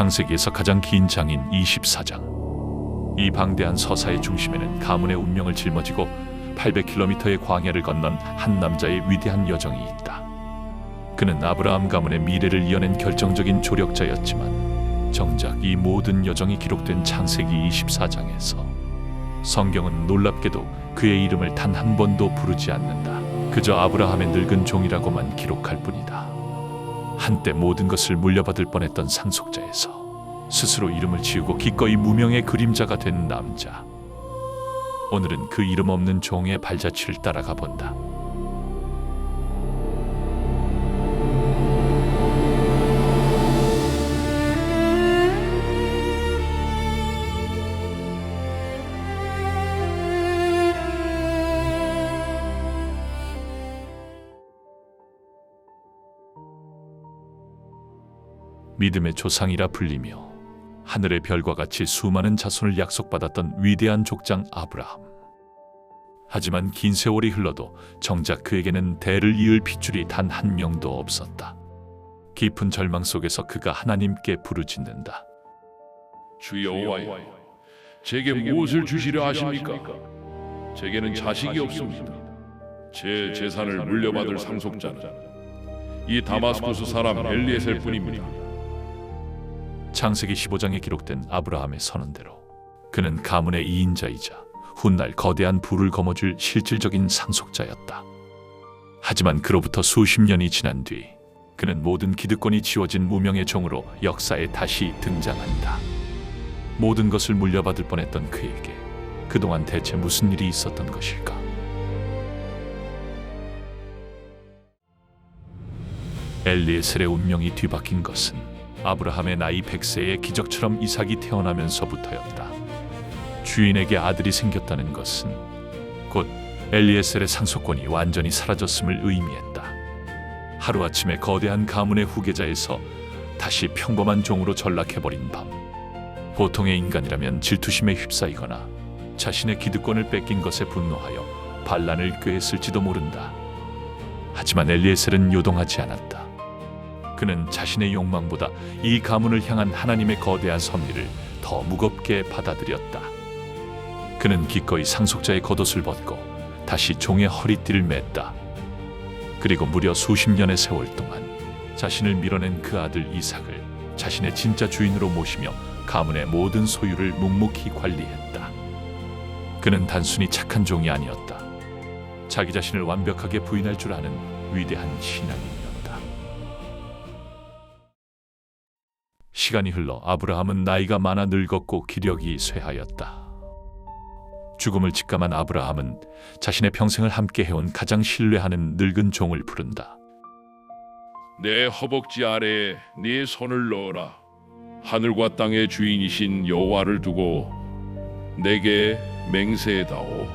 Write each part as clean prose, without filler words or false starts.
창세기에서 가장 긴 장인 24장. 이 방대한 서사의 중심에는 가문의 운명을 짊어지고 800km의 광야를 건넌 한 남자의 위대한 여정이 있다. 그는 아브라함 가문의 미래를 이어낸 결정적인 조력자였지만 정작 이 모든 여정이 기록된 창세기 24장에서 성경은 놀랍게도 그의 이름을 단 한 번도 부르지 않는다. 그저 아브라함의 늙은 종이라고만 기록할 뿐이다. 한때 모든 것을 물려받을 뻔했던 상속자에서 스스로 이름을 지우고 기꺼이 무명의 그림자가 된 남자. 오늘은 그 이름 없는 종의 발자취를 따라가 본다. 믿음의 조상이라 불리며 하늘의 별과 같이 수많은 자손을 약속받았던 위대한 족장 아브라함. 하지만 긴 세월이 흘러도 정작 그에게는 대를 이을 핏줄이 단 한 명도 없었다. 깊은 절망 속에서 그가 하나님께 부르짖는다. 주여 여호와여, 제게 무엇을 주시려 하십니까? 제게는 자식이 없습니다. 제 재산을 물려받을 상속자는 이 다마스쿠스 사람 엘리에셀 뿐입니다. 창세기 15장에 기록된 아브라함의 선언대로 그는 가문의 2인자이자 훗날 거대한 부를 거머쥘 실질적인 상속자였다. 하지만 그로부터 수십 년이 지난 뒤 그는 모든 기득권이 지워진 무명의 종으로 역사에 다시 등장한다. 모든 것을 물려받을 뻔했던 그에게 그동안 대체 무슨 일이 있었던 것일까? 엘리에셀의 운명이 뒤바뀐 것은 아브라함의 나이 100세에 기적처럼 이삭이 태어나면서부터였다. 주인에게 아들이 생겼다는 것은 곧 엘리에셀의 상속권이 완전히 사라졌음을 의미했다. 하루아침에 거대한 가문의 후계자에서 다시 평범한 종으로 전락해버린 밤, 보통의 인간이라면 질투심에 휩싸이거나 자신의 기득권을 뺏긴 것에 분노하여 반란을 꾀했을지도 모른다. 하지만 엘리에셀은 요동하지 않았다. 그는 자신의 욕망보다 이 가문을 향한 하나님의 거대한 섭리를 더 무겁게 받아들였다. 그는 기꺼이 상속자의 겉옷을 벗고 다시 종의 허리띠를 맸다. 그리고 무려 수십 년의 세월 동안 자신을 밀어낸 그 아들 이삭을 자신의 진짜 주인으로 모시며 가문의 모든 소유를 묵묵히 관리했다. 그는 단순히 착한 종이 아니었다. 자기 자신을 완벽하게 부인할 줄 아는 위대한 신앙인이었다. 시간이 흘러 아브라함은 나이가 많아 늙었고 기력이 쇠하였다. 죽음을 직감한 아브라함은 자신의 평생을 함께 해온 가장 신뢰하는 늙은 종을 부른다. 내 허벅지 아래에 네 손을 넣어라. 하늘과 땅의 주인이신 여호와를 두고 내게 맹세해다오.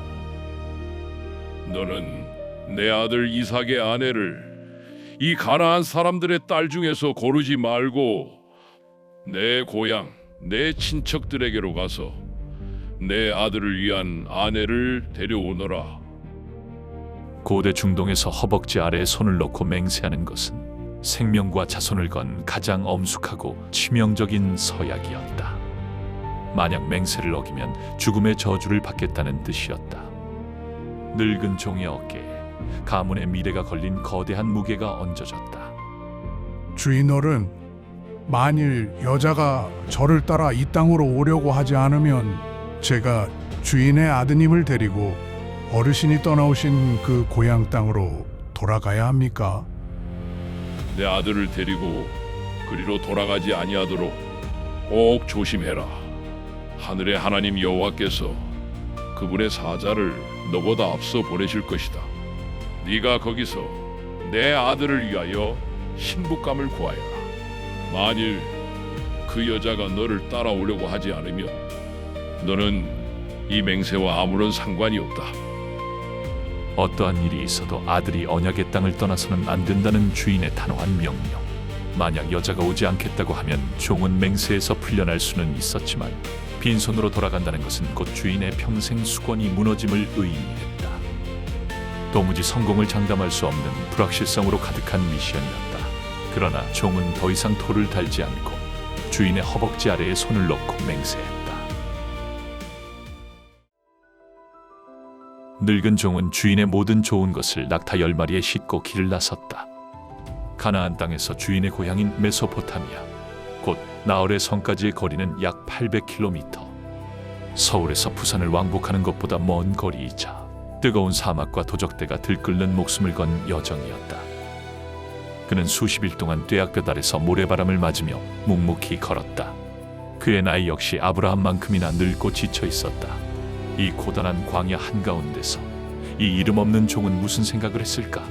너는 내 아들 이삭의 아내를 이 가나안 사람들의 딸 중에서 고르지 말고 내 고향, 내 친척들에게로 가서 내 아들을 위한 아내를 데려오너라. 고대 중동에서 허벅지 아래에 손을 넣고 맹세하는 것은 생명과 자손을 건 가장 엄숙하고 치명적인 서약이었다. 만약 맹세를 어기면 죽음의 저주를 받겠다는 뜻이었다. 늙은 종의 어깨에 가문의 미래가 걸린 거대한 무게가 얹어졌다. 주인어른, 만일 여자가 저를 따라 이 땅으로 오려고 하지 않으면 제가 주인의 아드님을 데리고 어르신이 떠나오신 그 고향 땅으로 돌아가야 합니까? 내 아들을 데리고 그리로 돌아가지 아니하도록 꼭 조심해라. 하늘의 하나님 여호와께서 그분의 사자를 너보다 앞서 보내실 것이다. 네가 거기서 내 아들을 위하여 신부감을 구하여라. 만일 그 여자가 너를 따라오려고 하지 않으면 너는 이 맹세와 아무런 상관이 없다. 어떠한 일이 있어도 아들이 언약의 땅을 떠나서는 안 된다는 주인의 단호한 명령. 만약 여자가 오지 않겠다고 하면 종은 맹세에서 풀려날 수는 있었지만 빈손으로 돌아간다는 것은 곧 주인의 평생 수건이 무너짐을 의미했다. 도무지 성공을 장담할 수 없는 불확실성으로 가득한 미션이었다. 그러나 종은 더 이상 토를 달지 않고 주인의 허벅지 아래에 손을 놓고 맹세했다. 늙은 종은 주인의 모든 좋은 것을 낙타 10마리에 싣고 길을 나섰다. 가나안 땅에서 주인의 고향인 메소포타미아, 곧 나홀의 성까지의 거리는 약 800km. 서울에서 부산을 왕복하는 것보다 먼 거리이자 뜨거운 사막과 도적대가 들끓는 목숨을 건 여정이었다. 그는 수십일 동안 뙤약볕 아래서 모래바람을 맞으며 묵묵히 걸었다. 그의 나이 역시 아브라함만큼이나 늙고 지쳐 있었다. 이 고단한 광야 한가운데서 이 이름 없는 종은 무슨 생각을 했을까?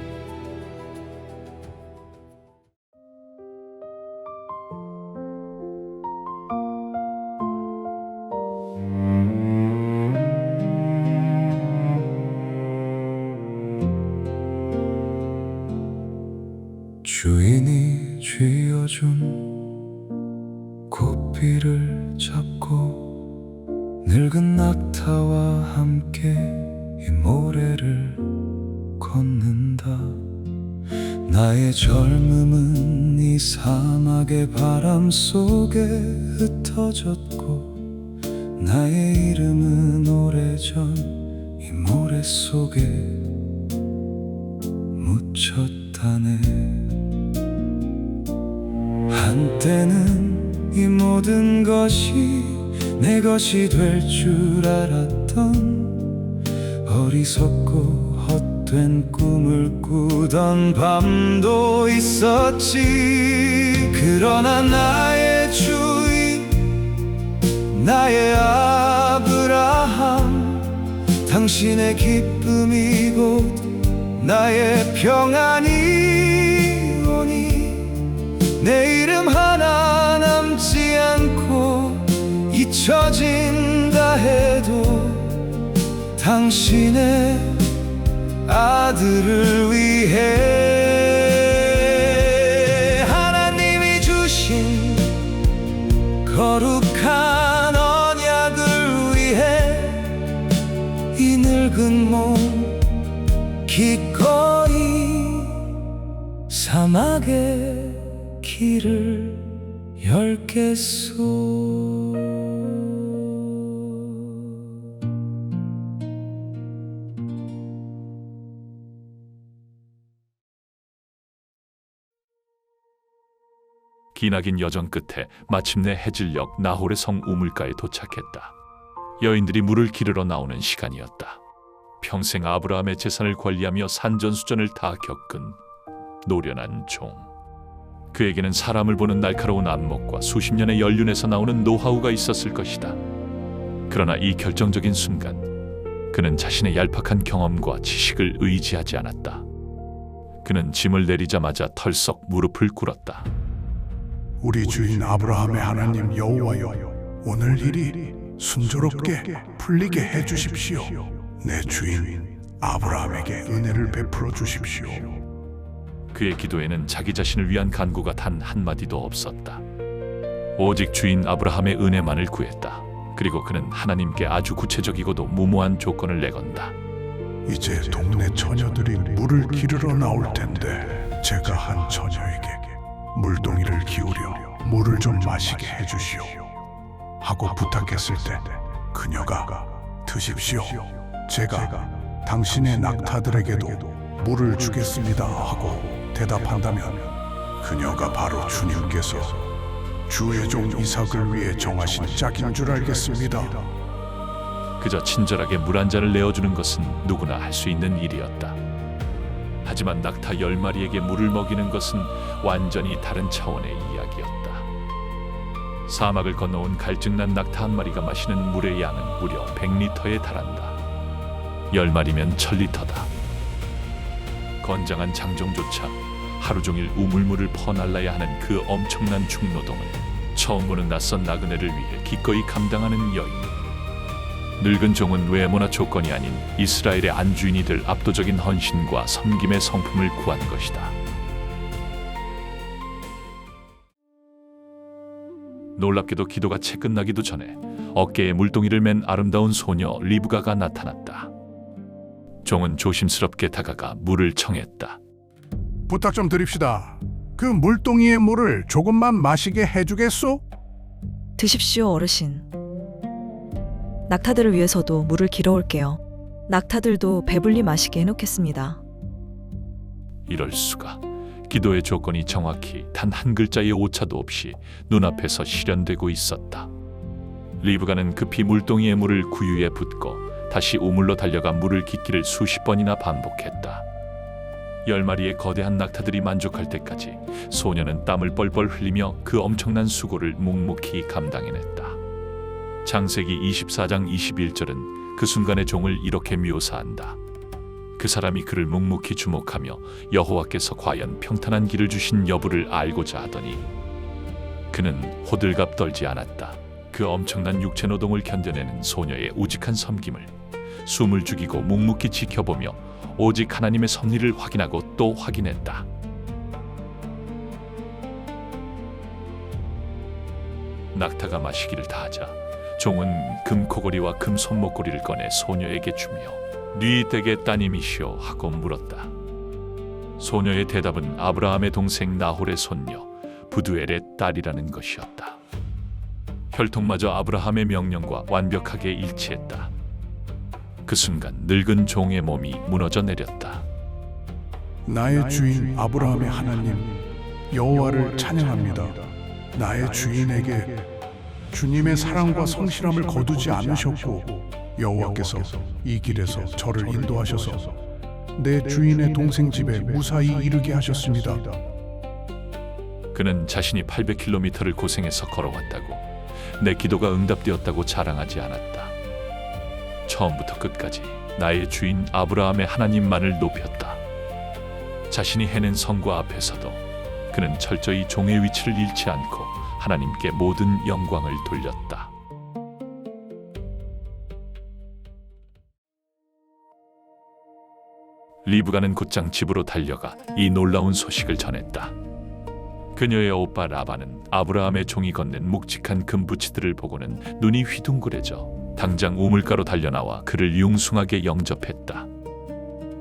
주인이 쥐어준 고삐를 잡고 늙은 낙타와 함께 이 모래를 걷는다. 나의 젊음은 이 사막의 바람 속에 흩어졌고 나의 이름은 오래전 이 모래 속에 묻혔다네. 한때는 이 모든 것이 내 것이 될 줄 알았던 어리석고 헛된 꿈을 꾸던 밤도 있었지. 그러나 나의 주인, 나의 아브라함, 당신의 기쁨이 곧 나의 평안이 오니 내 이름 하나 남지 않고 잊혀진다 해도 당신의 아들을 위해 하나님이 주신 거룩한 언약을 위해 이 늙은 몸 기꺼이 사막의 길을 열겠소. 기나긴 여정 끝에 마침내 해질녘 나홀의 성 우물가에 도착했다. 여인들이 물을 기르러 나오는 시간이었다. 평생 아브라함의 재산을 관리하며 산전수전을 다 겪은 노련한 종. 그에게는 사람을 보는 날카로운 안목과 수십 년의 연륜에서 나오는 노하우가 있었을 것이다. 그러나 이 결정적인 순간, 그는 자신의 얄팍한 경험과 지식을 의지하지 않았다. 그는 짐을 내리자마자 털썩 무릎을 꿇었다. 우리 주인 아브라함의 하나님 여호와여, 오늘 일이 순조롭게 풀리게 해주십시오. 내 주인 아브라함에게 은혜를 베풀어 주십시오. 그의 기도에는 자기 자신을 위한 간구가 단 한마디도 없었다. 오직 주인 아브라함의 은혜만을 구했다. 그리고 그는 하나님께 아주 구체적이고도 무모한 조건을 내건다. 이제 동네 처녀들이 물을 기르러 나올 텐데 제가 한 처녀에게 물동이를 기울여 물을 좀 마시게 해주시오 하고 부탁했을 때 그녀가 드십시오, 제가 당신의 낙타들에게도 물을 주겠습니다 하고 대답한다면 그녀가 바로 주님께서 주의 종 이삭을 위해 정하신 짝인 줄 알겠습니다. 그저 친절하게 물 한 잔을 내어주는 것은 누구나 할 수 있는 일이었다. 하지만 낙타 10마리에게 물을 먹이는 것은 완전히 다른 차원의 이야기였다. 사막을 건너온 갈증난 낙타 한 마리가 마시는 물의 양은 무려 100리터에 달한다. 10마리면 1000리터다. 건장한 장정조차 하루 종일 우물물을 퍼날라야 하는 그 엄청난 중노동을 처음 보는 낯선 나그네를 위해 기꺼이 감당하는 여인. 늙은 종은 외모나 조건이 아닌 이스라엘의 안주인이 될 압도적인 헌신과 섬김의 성품을 구한 것이다. 놀랍게도 기도가 채 끝나기도 전에 어깨에 물동이를 맨 아름다운 소녀 리브가가 나타났다. 종은 조심스럽게 다가가 물을 청했다. 부탁 좀 드립시다. 그 물동이의 물을 조금만 마시게 해주겠소? 드십시오, 어르신. 낙타들을 위해서도 물을 길어올게요. 낙타들도 배불리 마시게 해놓겠습니다. 이럴 수가. 기도의 조건이 정확히 단 한 글자의 오차도 없이 눈앞에서 실현되고 있었다. 리브가는 급히 물동이의 물을 구유에 붓고 다시 우물로 달려가 물을 깃기를 수십 번이나 반복했다. 10마리의 거대한 낙타들이 만족할 때까지 소녀는 땀을 뻘뻘 흘리며 그 엄청난 수고를 묵묵히 감당해냈다. 창세기 24장 21절은 그 순간의 종을 이렇게 묘사한다. 그 사람이 그를 묵묵히 주목하며 여호와께서 과연 평탄한 길을 주신 여부를 알고자 하더니 그는 호들갑 떨지 않았다. 그 엄청난 육체 노동을 견뎌내는 소녀의 우직한 섬김을 숨을 죽이고 묵묵히 지켜보며 오직 하나님의 섭리를 확인하고 또 확인했다. 낙타가 마시기를 다하자 종은 금코걸이와 금 손목걸이를 꺼내 소녀에게 주며 네 댁의 따님이시오 하고 물었다. 소녀의 대답은 아브라함의 동생 나홀의 손녀 부두엘의 딸이라는 것이었다. 혈통마저 아브라함의 명령과 완벽하게 일치했다. 그 순간 늙은 종의 몸이 무너져 내렸다. 나의 주인 아브라함의 하나님 여호와를 찬양합니다. 나의 주인에게 주님의 사랑과 성실함을 거두지 않으셨고 여호와께서 이 길에서 저를 인도하셔서 내 주인의 동생 집에 무사히 이르게 하셨습니다. 그는 자신이 800km를 고생해서 걸어왔다고, 내 기도가 응답되었다고 자랑하지 않았다. 처음부터 끝까지 나의 주인 아브라함의 하나님만을 높였다. 자신이 해낸 성과 앞에서도 그는 철저히 종의 위치를 잃지 않고 하나님께 모든 영광을 돌렸다. 리브가는 곧장 집으로 달려가 이 놀라운 소식을 전했다. 그녀의 오빠 라반은 아브라함의 종이 건넨 묵직한 금부치들을 보고는 눈이 휘둥그레져 당장 우물가로 달려나와 그를 융숭하게 영접했다.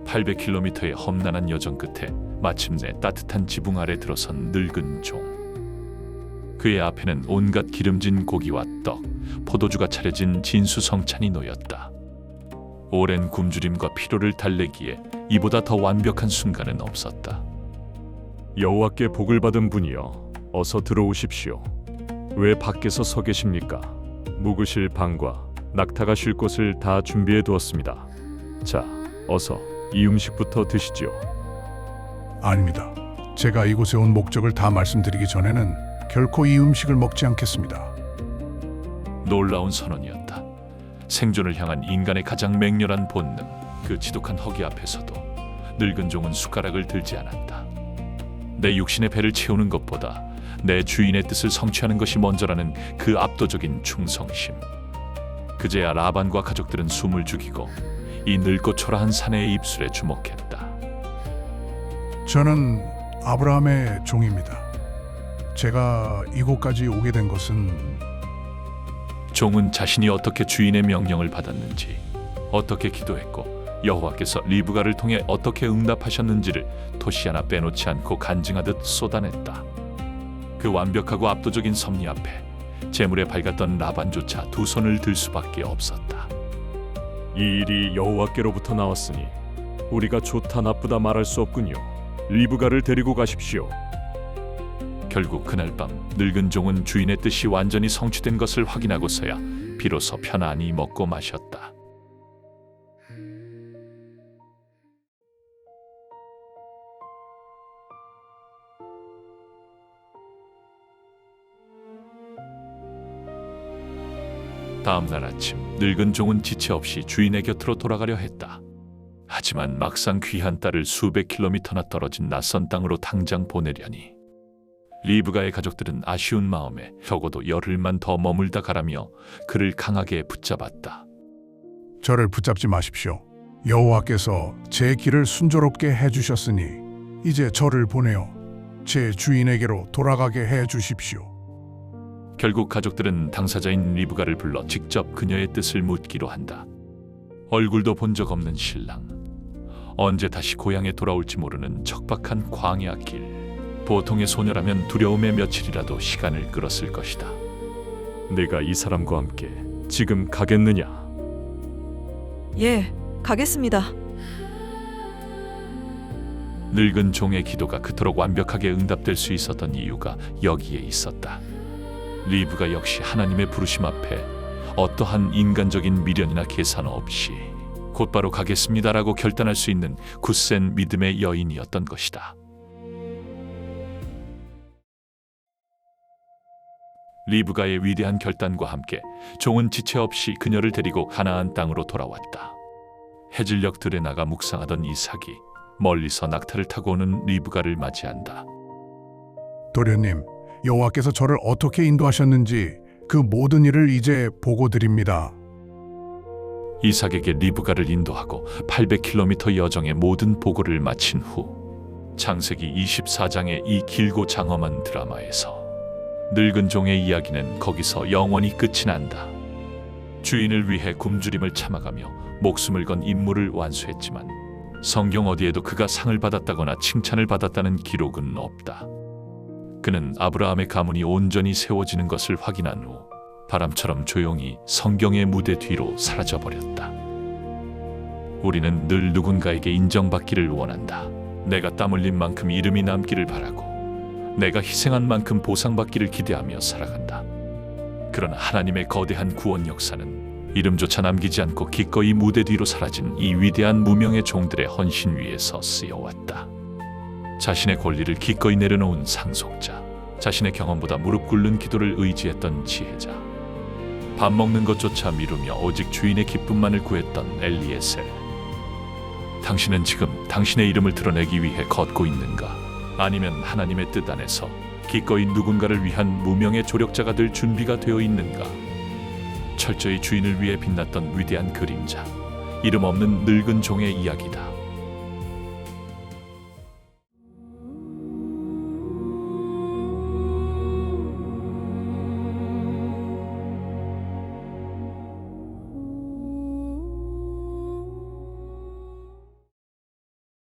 800km의 험난한 여정 끝에 마침내 따뜻한 지붕 아래 들어선 늙은 종. 그의 앞에는 온갖 기름진 고기와 떡, 포도주가 차려진 진수성찬이 놓였다. 오랜 굶주림과 피로를 달래기에 이보다 더 완벽한 순간은 없었다. 여호와께 복을 받은 분이여, 어서 들어오십시오. 왜 밖에서 서 계십니까? 묵으실 방과 낙타가 쉴 곳을 다 준비해 두었습니다. 자, 어서 이 음식부터 드시지요. 아닙니다. 제가 이곳에 온 목적을 다 말씀드리기 전에는 결코 이 음식을 먹지 않겠습니다. 놀라운 선언이었다. 생존을 향한 인간의 가장 맹렬한 본능, 그 지독한 허기 앞에서도 늙은 종은 숟가락을 들지 않았다. 내 육신의 배를 채우는 것보다 내 주인의 뜻을 성취하는 것이 먼저라는 그 압도적인 충성심. 그제야 라반과 가족들은 숨을 죽이고 이 늙고 초라한 사내의 입술에 주목했다. 저는 아브라함의 종입니다. 제가 이곳까지 오게 된 것은 종은 자신이 어떻게 주인의 명령을 받았는지, 어떻게 기도했고 여호와께서 리브가를 통해 어떻게 응답하셨는지를 토시 하나 빼놓지 않고 간증하듯 쏟아냈다. 그 완벽하고 압도적인 섭리 앞에 재물에 밝았던 라반조차 두 손을 들 수밖에 없었다. 이 일이 여호와께로부터 나왔으니 우리가 좋다 나쁘다 말할 수 없군요. 리브가를 데리고 가십시오. 결국 그날 밤 늙은 종은 주인의 뜻이 완전히 성취된 것을 확인하고서야 비로소 편안히 먹고 마셨다. 다음 날 아침 늙은 종은 지체 없이 주인의 곁으로 돌아가려 했다. 하지만 막상 귀한 딸을 수백 킬로미터나 떨어진 낯선 땅으로 당장 보내려니 리브가의 가족들은 아쉬운 마음에 적어도 열흘만 더 머물다 가라며 그를 강하게 붙잡았다. 저를 붙잡지 마십시오. 여호와께서 제 길을 순조롭게 해주셨으니 이제 저를 보내어 제 주인에게로 돌아가게 해주십시오. 결국 가족들은 당사자인 리브가를 불러 직접 그녀의 뜻을 묻기로 한다. 얼굴도 본 적 없는 신랑, 언제 다시 고향에 돌아올지 모르는 척박한 광야 길. 보통의 소녀라면 두려움에 며칠이라도 시간을 끌었을 것이다. 내가 이 사람과 함께 지금 가겠느냐? 예, 가겠습니다. 늙은 종의 기도가 그토록 완벽하게 응답될 수 있었던 이유가 여기에 있었다. 리브가 역시 하나님의 부르심 앞에 어떠한 인간적인 미련이나 계산 없이 곧바로 가겠습니다라고 결단할 수 있는 굳센 믿음의 여인이었던 것이다. 리브가의 위대한 결단과 함께 종은 지체 없이 그녀를 데리고 가나안 땅으로 돌아왔다. 해질녘 들에 나가 묵상하던 이삭이 멀리서 낙타를 타고 오는 리브가를 맞이한다. 도련님, 여호와께서 저를 어떻게 인도하셨는지 그 모든 일을 이제 보고 드립니다. 이삭에게 리브가를 인도하고 800km 여정의 모든 보고를 마친 후 창세기 24장의 이 길고 장엄한 드라마에서 늙은 종의 이야기는 거기서 영원히 끝이 난다. 주인을 위해 굶주림을 참아가며 목숨을 건 임무를 완수했지만 성경 어디에도 그가 상을 받았다거나 칭찬을 받았다는 기록은 없다. 그는 아브라함의 가문이 온전히 세워지는 것을 확인한 후 바람처럼 조용히 성경의 무대 뒤로 사라져버렸다. 우리는 늘 누군가에게 인정받기를 원한다. 내가 땀 흘린 만큼 이름이 남기를 바라고 내가 희생한 만큼 보상받기를 기대하며 살아간다. 그러나 하나님의 거대한 구원 역사는 이름조차 남기지 않고 기꺼이 무대 뒤로 사라진 이 위대한 무명의 종들의 헌신 위에서 쓰여왔다. 자신의 권리를 기꺼이 내려놓은 상속자, 자신의 경험보다 무릎 꿇는 기도를 의지했던 지혜자, 밥 먹는 것조차 미루며 오직 주인의 기쁨만을 구했던 엘리에셀. 당신은 지금 당신의 이름을 드러내기 위해 걷고 있는가? 아니면 하나님의 뜻 안에서 기꺼이 누군가를 위한 무명의 조력자가 될 준비가 되어 있는가? 철저히 주인을 위해 빛났던 위대한 그림자, 이름 없는 늙은 종의 이야기다.